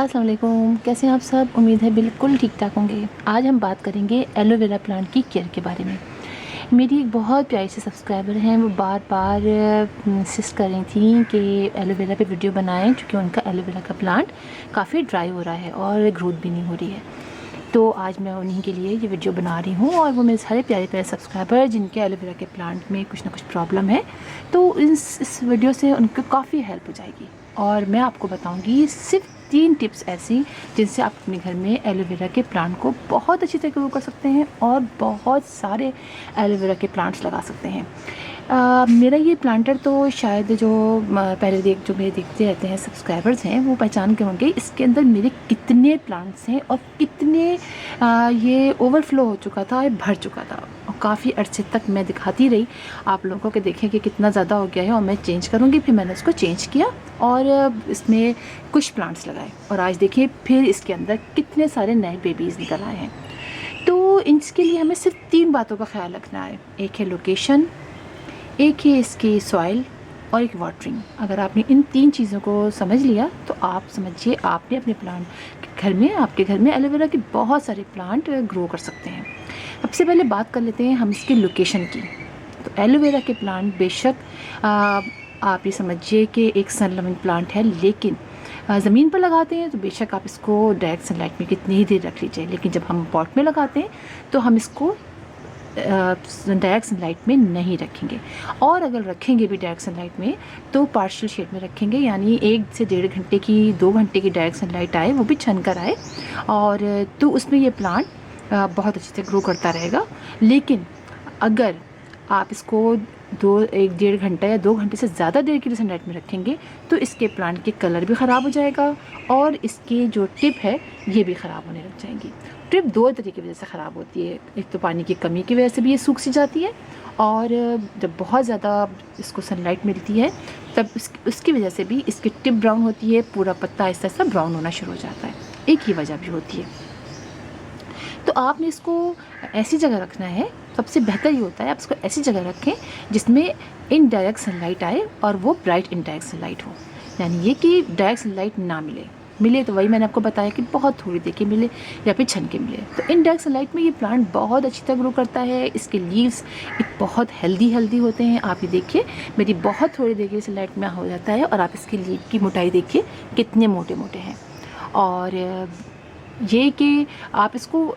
अस्सलाम वालेकुम, कैसे हैं आप सब। उम्मीद है बिल्कुल ठीक ठाक होंगे। आज हम बात करेंगे एलोवेरा प्लांट की केयर के बारे में। मेरी एक बहुत प्यारी सी सब्सक्राइबर हैं, वो बार बार इंसिस्ट कर रही थी कि एलोवेरा पे वीडियो बनाएं, क्योंकि उनका एलोवेरा का प्लांट काफ़ी ड्राई हो रहा है और ग्रोथ भी नहीं हो रही है। तो आज मैं उन्हीं के लिए ये वीडियो बना रही हूँ, और वो मेरे सारे प्यारे प्यारे सब्सक्राइबर जिनके एलोवेरा के प्लांट में कुछ ना कुछ प्रॉब्लम है, तो इस वीडियो से उनको काफ़ी हेल्प हो जाएगी। और मैं आपको बताऊंगी सिर्फ 3 टिप्स ऐसी जिनसे आप अपने घर में एलोवेरा के प्लांट को बहुत अच्छी तरह ग्रो कर सकते हैं और बहुत सारे एलोवेरा के प्लांट्स लगा सकते हैं। मेरा ये प्लांटर तो शायद जो पहले जो मेरे देखते रहते हैं सब्सक्राइबर्स हैं, वो पहचान के होंगे इसके अंदर मेरे कितने प्लांट्स हैं और कितने ये ओवरफ्लो हो चुका था, भर चुका था। और काफ़ी अरसे तक मैं दिखाती रही आप लोगों को कि देखें कि कितना ज़्यादा हो गया है और मैं चेंज करूँगी। फिर मैंने उसको चेंज किया और इसमें कुछ प्लांट्स लगाए, और आज देखिए फिर इसके अंदर कितने सारे नए बेबीज़ निकल आए हैं। तो इसके लिए हमें सिर्फ 3 बातों का ख्याल रखना है। एक है लोकेशन, एक है इसकी सॉइल, और एक वाटरिंग। अगर आपने इन 3 चीज़ों को समझ लिया तो आप समझिए आपने अपने प्लांट घर में, आपके घर में एलोवेरा के बहुत सारे प्लांट ग्रो कर सकते हैं। सबसे पहले बात कर लेते हैं हम इसकी लोकेशन की। तो एलोवेरा के प्लांट बेशक आप ये समझिए कि एक सन लविंग प्लांट है, लेकिन ज़मीन पर लगाते हैं तो बेशक आप इसको डायरेक्ट सनलाइट में कितनी ही देर रख लीजिए, लेकिन जब हम पॉट में लगाते हैं तो हम इसको डायरेक्ट सनलाइट में नहीं रखेंगे। और अगर रखेंगे भी डायरेक्ट सनलाइट में तो पार्शियल शेड में रखेंगे, यानी 1 से 1.5 घंटे की 2 घंटे की डायरेक्ट सनलाइट आए, वो भी छन कर आए, और तो उसमें ये प्लांट बहुत अच्छे से ग्रो करता रहेगा। लेकिन अगर आप इसको 1.5 घंटा या 2 घंटे से ज़्यादा देर के लिए सनलाइट में रखेंगे तो इसके प्लांट के कलर भी ख़राब हो जाएगा, और इसकी जो टिप है ये भी ख़राब होने लग जाएंगी। टिप 2 तरीके की वजह से ख़राब होती है। एक तो पानी की कमी की वजह से भी ये सूख सी जाती है, और जब बहुत ज़्यादा इसको सनलाइट मिलती है तब उसकी वजह से भी इसकी टिप ब्राउन होती है, पूरा पत्ता आहिस्ता आहिस्ता ब्राउन होना शुरू हो जाता है। एक ही वजह भी होती है। तो आपने इसको ऐसी जगह रखना है, सबसे बेहतर ये होता है आप इसको ऐसी जगह रखें जिसमें इनडायरेक्ट सनलाइट आए और वो ब्राइट इनडायरेक्ट सनलाइट हो, यानी ये कि डायरेक्ट सनलाइट ना मिले तो वही मैंने आपको बताया कि बहुत थोड़ी देर के मिले या फिर छन के मिले। तो इनडायरेक्ट सनलाइट में ये प्लांट बहुत अच्छी तरह ग्रो करता है। इसके लीव्स बहुत हेल्दी होते हैं। आप ये देखिए मेरी बहुत थोड़ी देर की सनलाइट में हो जाता है, और आप इसके लीव की मोटाई देखिए कितने मोटे मोटे हैं। और ये कि आप इसको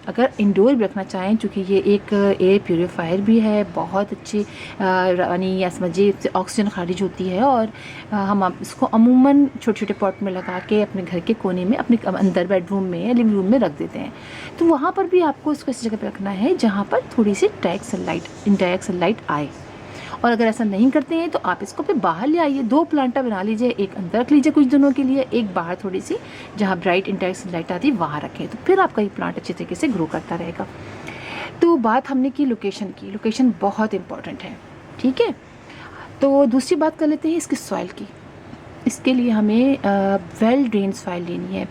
अगर इंडोर भी रखना चाहें, चूँकि ये एक एयर प्यूरीफायर भी है, बहुत अच्छी यानी या समझिए इससे ऑक्सीजन खारिज होती है, और हम आप इसको अमूमन छोटे छोटे पॉट में लगा के अपने घर के कोने में, अपने अंदर बेडरूम में या लिविंग रूम में रख देते हैं। तो वहाँ पर भी आपको इसको ऐसी जगह पर रखना है जहाँ पर थोड़ी सी इनडायरेक्ट सनलाइट आए। और अगर ऐसा नहीं करते हैं तो आप इसको फिर बाहर ले आइए, 2 प्लांटर बना लीजिए, एक अंदर रख लीजिए कुछ दिनों के लिए, एक बाहर थोड़ी सी जहाँ ब्राइट इनडायरेक्ट सनलाइट आती है वहाँ रखें, तो फिर आपका ये प्लांट अच्छे तरीके से ग्रो करता रहेगा। तो बात हमने की लोकेशन की, लोकेशन बहुत इंपॉर्टेंट है, ठीक है। तो दूसरी बात कर लेते हैं इसकी सॉइल की। इसके लिए हमें वेल ड्रेन सॉइल लेनी है।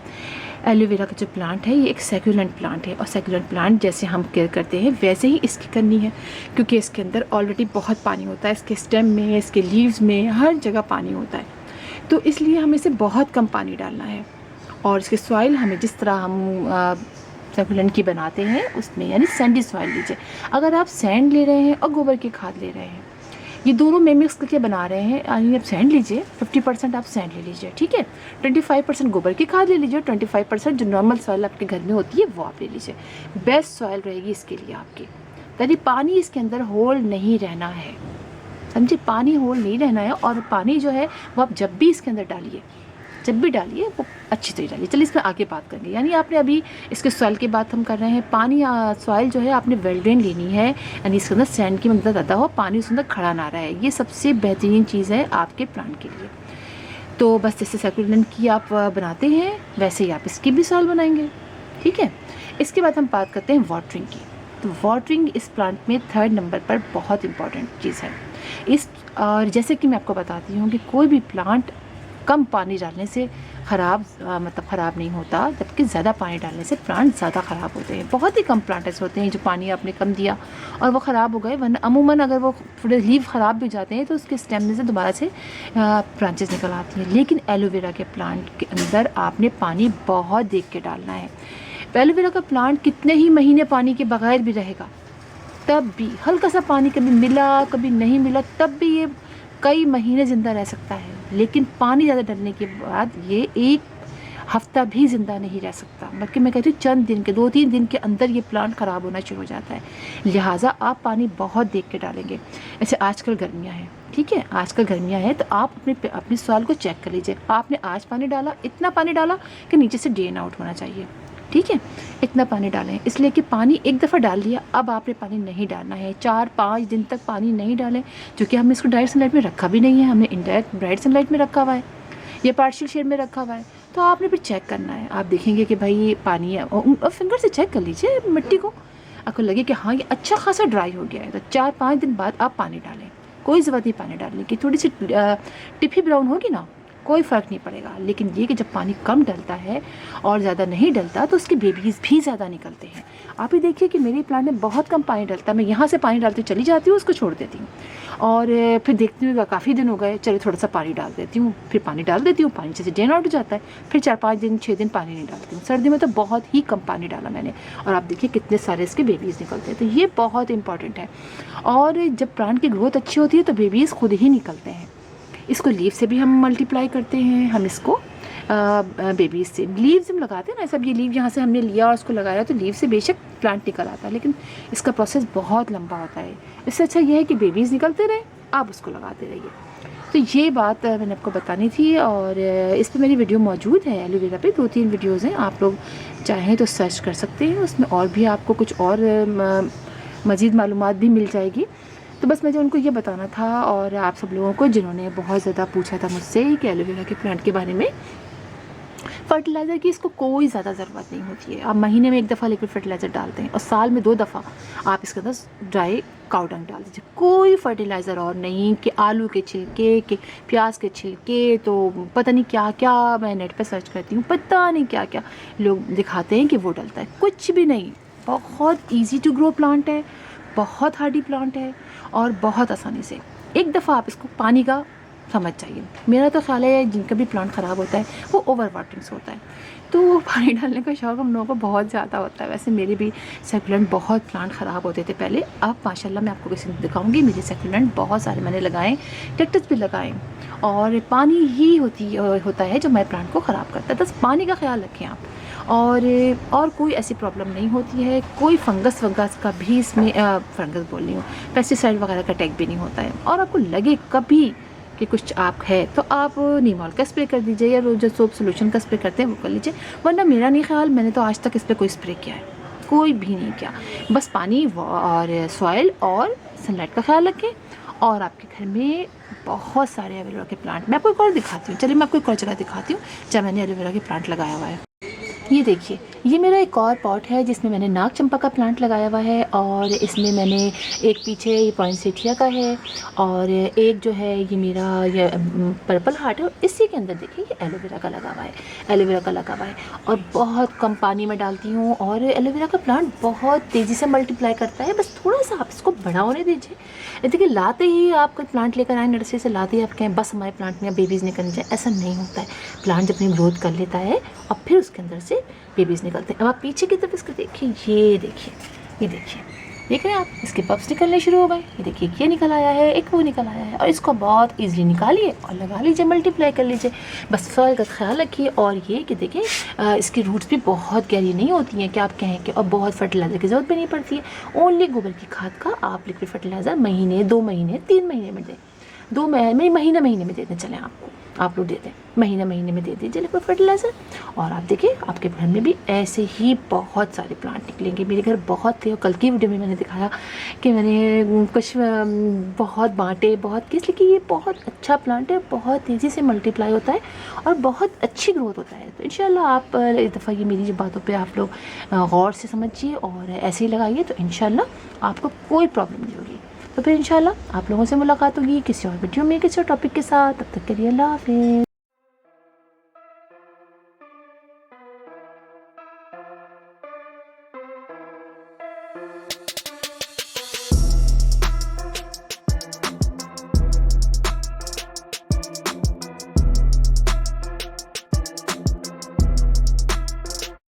एलोवेरा का जो प्लांट है ये एक सैकुलेंट प्लांट है, और सैकुलेंट प्लांट जैसे हम केयर करते हैं वैसे ही इसकी करनी है, क्योंकि इसके अंदर ऑलरेडी बहुत पानी होता है, इसके स्टेम में, इसके लीव्स में, हर जगह पानी होता है। तो इसलिए हमें इसे बहुत कम पानी डालना है। और इसकी सॉइल हमें जिस तरह हम सैकुलेंट की बनाते हैं उसमें, यानी सैंडी सॉइल लीजिए। अगर आप सैंड ले रहे हैं और गोबर की खाद ले रहे हैं, ये दोनों में मिक्स करके बना रहे हैं, यानी आप सैंड लीजिए, 50% आप सैंड ले लीजिए, ठीक है, 25% गोबर की खाद ले लीजिए, 25% जो नॉर्मल सॉइल आपके घर में होती है वो आप ले लीजिए। बेस्ट सॉइल रहेगी इसके लिए आपकी, यानी पानी इसके अंदर होल नहीं रहना है, समझे, पानी होल नहीं रहना है। और पानी जो है वो आप जब भी इसके अंदर डालिए, जब भी डालिए वो अच्छी तरह डालिए। चलिए इसमें आगे बात करेंगे। यानी आपने अभी इसके सॉइल की बात हम कर रहे हैं, पानी सॉइल जो है आपने वेल ड्रेन लेनी है, यानी इसके अंदर सैंड की मकदार ज़्यादा हो, पानी उसके अंदर खड़ा ना रहे। ये सबसे बेहतरीन चीज़ है आपके प्लांट के लिए। तो बस जैसे सैकुलेंट की आप बनाते हैं वैसे ही आप इसकी भी सॉइल बनाएंगे, ठीक है। इसके बाद हम बात करते हैं वाटरिंग की। तो वाटरिंग इस प्लांट में 3rd नंबर पर बहुत इंपॉर्टेंट चीज़ है। और जैसे कि मैं आपको बताती हूँ कि कोई भी प्लांट कम पानी डालने से मतलब ख़राब नहीं होता, जबकि ज़्यादा पानी डालने से प्लांट ज़्यादा ख़राब होते हैं। बहुत ही कम प्लांट ऐसे होते हैं जो पानी आपने कम दिया और वो ख़राब हो गए, वरना अमूमन अगर वो थोड़े लीव ख़राब भी जाते हैं तो उसके स्टेम में से दोबारा से ब्रांचेस निकल आती हैं। लेकिन एलोवेरा के प्लांट के अंदर आपने पानी बहुत देख के डालना है। एलोवेरा का प्लांट कितने ही महीने पानी के बगैर भी रहेगा, तब भी हल्का सा पानी कभी मिला कभी नहीं मिला तब भी ये कई महीने ज़िंदा रह सकता है। लेकिन पानी ज़्यादा डलने के बाद ये एक हफ्ता भी ज़िंदा नहीं रह सकता, बल्कि मैं कहती हूँ चंद दिन के 2-3 दिन के अंदर ये प्लांट ख़राब होना शुरू हो जाता है। लिहाजा आप पानी बहुत देख के डालेंगे। ऐसे आजकल गर्मियाँ हैं, ठीक है, आजकल गर्मियाँ हैं तो आप अपने सॉइल को चेक कर लीजिए। आपने आज पानी डाला, इतना पानी डाला कि नीचे से ड्रेन आउट होना चाहिए, ठीक है, इतना पानी डालें। इसलिए कि पानी एक दफ़ा डाल लिया, अब आपने पानी नहीं डालना है। 4-5 दिन तक पानी नहीं डालें, क्योंकि हमने इसको डायरेक्ट सनलाइट में रखा भी नहीं है, हमने इनडायरेक्ट ब्राइट सनलाइट में रखा हुआ है या पार्शियल शेड में रखा हुआ है। तो आपने फिर चेक करना है, आप देखेंगे कि भाई ये पानी है, और फिंगर से चेक कर लीजिए मिट्टी को, आपको लगे कि हाँ ये अच्छा खासा ड्राई हो गया है, तो 4-5 दिन बाद आप पानी डालें। कोई ज़रूरत नहीं पानी डालने की, थोड़ी सी टिप ही ब्राउन होगी ना, कोई फ़र्क नहीं पड़ेगा। लेकिन ये कि जब पानी कम डलता है और ज़्यादा नहीं डलता तो उसके बेबीज़ भी ज़्यादा निकलते हैं। आप ही देखिए कि मेरे प्लांट में बहुत कम पानी डलता है, मैं यहाँ से पानी डालती चली जाती हूँ, उसको छोड़ देती हूँ और फिर देखती हूँ काफ़ी दिन हो गए, चलिए थोड़ा सा पानी डाल देती हूँ, फिर पानी डाल देती हूँ, पानी से ड्रेन आउट हो जाता है, फिर 4-5 दिन 6 दिन पानी नहीं डालती हूँ। सर्दी में तो बहुत ही कम पानी डाला मैंने और आप देखिए कितने सारे इसके बेबीज़ निकलते हैं। तो ये बहुत इंपॉर्टेंट है। और जब प्लांट की ग्रोथ अच्छी होती है तो बेबीज़ खुद ही निकलते हैं। इसको लीव से भी हम मल्टीप्लाई करते हैं, हम इसको बेबीज से लीव्स हम लगाते हैं ना, सब ये लीव यहाँ से हमने लिया और उसको लगाया तो लीव से बेशक प्लांट निकल आता है, लेकिन इसका प्रोसेस बहुत लंबा होता है। इससे अच्छा ये है कि बेबीज़ निकलते रहे, आप उसको लगाते रहिए। तो ये बात मैंने आपको बतानी थी और इस पर मेरी वीडियो मौजूद है, एलोवेरा पे 2-3 वीडियोज़ हैं, आप लोग चाहें तो सर्च कर सकते हैं, उसमें और भी आपको कुछ और मज़ीद मालूमात भी मिल जाएगी। तो बस मुझे उनको ये बताना था और आप सब लोगों को जिन्होंने बहुत ज़्यादा पूछा था मुझसे कि एलोवेरा के प्लांट के बारे में। फर्टिलाइज़र की इसको कोई ज़्यादा ज़रूरत नहीं होती है, आप महीने में 1 दफ़ा लिक्विड फर्टिलाइज़र डालते हैं और साल में 2 दफ़ा आप इसके अंदर ड्राई काऊ डंग डाल दीजिए। कोई फर्टिलाइज़र और नहीं कि आलू के छिलके के, प्याज के छिलके, तो पता नहीं क्या क्या, मैं नेट पर सर्च करती हूँ, पता नहीं क्या क्या लोग दिखाते हैं कि वो डलता है, कुछ भी नहीं। बहुत ईजी टू ग्रो प्लांट है, बहुत हार्डी प्लांट है और बहुत आसानी से। एक दफ़ा आप इसको पानी का समझ जाइए। मेरा तो ख्याल है जिनका भी प्लांट ख़राब होता है वो ओवर वाटरिंग से होता है, तो पानी डालने का शौक़ हम लोगों को बहुत ज़्यादा होता है। वैसे मेरे भी सेकुलेंट बहुत प्लांट ख़राब होते थे पहले, अब माशाल्लाह मैं आपको किसी दिन दिखाऊंगी, मेरे सेकुलेंट बहुत सारे मैंने लगाए, कैक्टस भी लगाए और पानी ही होता है जो हमारे प्लांट को ख़राब करता है। बस पानी का ख्याल रखें आप और कोई ऐसी प्रॉब्लम नहीं होती है, कोई फंगस का भी इसमें फंगस बोल रही हूँ, पेस्टिसाइड वगैरह का अटैक भी नहीं होता है। और आपको लगे कभी कि कुछ आप है तो आप नीमॉल का स्प्रे कर दीजिए या जो सोप सोल्यूशन का स्प्रे करते हैं वो कर लीजिए, वरना मेरा नहीं ख्याल, मैंने तो आज तक इस पर कोई स्प्रे किया है, कोई भी नहीं किया। बस पानी और सॉइल और सनलाइट का ख्याल रखें और आपके घर में बहुत सारे एलोवेरा के प्लांट, मैं आपको एक और दिखाती हूँ, चलिए मैं आपको एक और जगह दिखाती हूँ जहाँ मैंने एलोवेरा के प्लांट लगाया हुआ है। ये देखिए, ये मेरा एक और पॉट है जिसमें मैंने नाग चंपा का प्लांट लगाया हुआ है और इसमें मैंने एक पीछे ये पॉइंसेटिया का है और एक जो है ये मेरा ये पर्पल हार्ट है और इसी के अंदर देखिए ये एलोवेरा का लगा हुआ है, एलोवेरा का लगा हुआ है और बहुत कम पानी में डालती हूँ और एलोवेरा का प्लांट बहुत तेज़ी से मल्टीप्लाई करता है। बस थोड़ा सा आप इसको बड़ा होने दीजिए। देखिए लाते ही आप कोई प्लांट लेकर आए नर्सरी से, लाते ही आप कहें बस हमारे प्लांट में बेबीज़ निकल जाए, ऐसा नहीं होता है। प्लांट जब अपनी ग्रोथ कर लेता है और फिर उसके अंदर से बेबीज़ निकलते हैं। अब आप पीछे की तरफ इसको देखिए, ये देखिए, ये देखिए, देख रहे हैं आप, इसके पप्स निकलने शुरू हो गए। ये देखिए ये निकल आया है, एक वो निकल आया है और इसको बहुत इजीली निकालिए और लगा लीजिए, मल्टीप्लाई कर लीजिए। बस सॉइल का ख्याल रखिए और ये कि देखिए इसकी रूट्स भी बहुत गहरी नहीं होती हैं कि आप कहें कि और बहुत फर्टिलाइज़र की ज़रूरत भी नहीं पड़ती है। ओनली गोबर की खाद का आप लिक्विड फर्टिलाइज़र महीने 2 महीने 3 महीने में दें, 2 महीने में देते चलें, आपको आप लोग देते हैं महीने में दे दीजिए लिक्विड फर्टिलाइज़र और आप देखिए आपके घर में भी ऐसे ही बहुत सारे प्लांट निकलेंगे। मेरे घर बहुत थे और कल की वीडियो में मैंने दिखाया कि मैंने कुछ बहुत बांटे, बहुत किस, लेकिन ये बहुत अच्छा प्लांट है, बहुत तेज़ी से मल्टीप्लाई होता है और बहुत अच्छी ग्रोथ होता है। तो इंशाल्लाह आप एक दफ़ा ये मेरी जो बातों पे आप लोग गौर से समझिए और ऐसे ही लगाइए तो इंशाल्लाह आपको कोई प्रॉब्लम नहीं होगी। तो फिर इंशाल्लाह आप लोगों से मुलाकात होगी किसी और वीडियो में किसी और टॉपिक के साथ। तब तक के लिए अल्लाह हाफ़िज़।